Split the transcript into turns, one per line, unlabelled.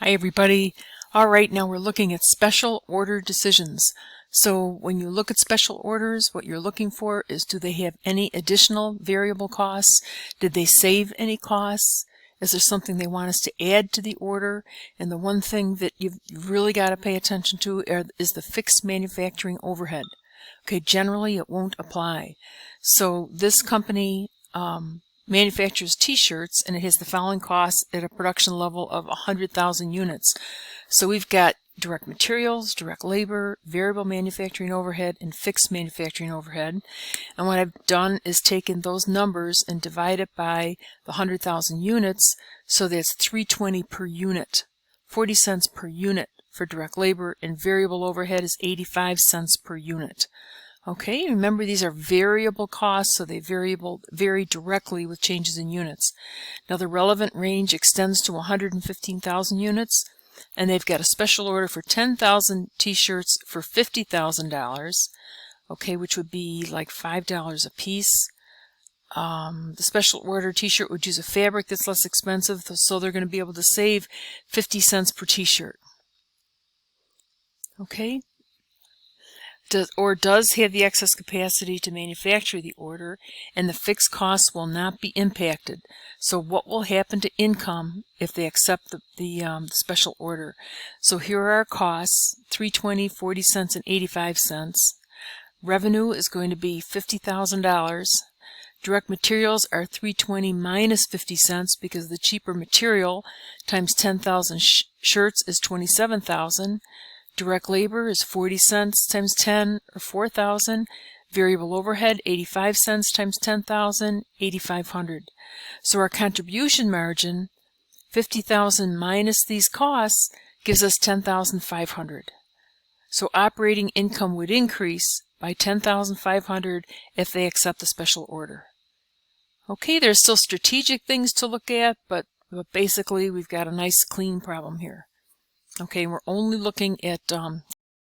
Hi everybody. All right, now we're looking at special order decisions. So when you look at special orders, what you're looking for is, do they have any additional variable costs? Did they save any costs? Is there something they want us to add to the order? And the one thing that you've really got to pay attention to is the fixed manufacturing overhead. Okay, generally it won't apply. So this company manufactures t-shirts, and it has the following costs at a production level of 100,000 units. So we've got direct materials, direct labor, variable manufacturing overhead, and fixed manufacturing overhead. And what I've done is taken those numbers and divide it by the 100,000 units, so that's $3.20 per unit, 40 cents per unit for direct labor, and variable overhead is 85 cents per unit. Okay, remember these are variable costs, so they vary directly with changes in units. Now the relevant range extends to 115,000 units, and they've got a special order for 10,000 t-shirts for $50,000, okay, which would be like $5 a piece. The special order t-shirt would use a fabric that's less expensive, so they're going to be able to save 50 cents per t-shirt. Okay. Does have the excess capacity to manufacture the order, and the fixed costs will not be impacted. So what will happen to income if they accept the special order? So here are our costs: $3.20, 40 cents, and 85 cents. Revenue is going to be $50,000. Direct materials are $3.20 minus 50 cents because the cheaper material times 10,000 shirts is 27,000. Direct labor is 40 cents times 10, or 4,000. Variable overhead, 85 cents times 10,000, 8,500. So our contribution margin, 50,000 minus these costs, gives us 10,500. So operating income would increase by 10,500 if they accept the special order. Okay, there's still strategic things to look at, but basically we've got a nice clean problem here. Okay, we're only looking at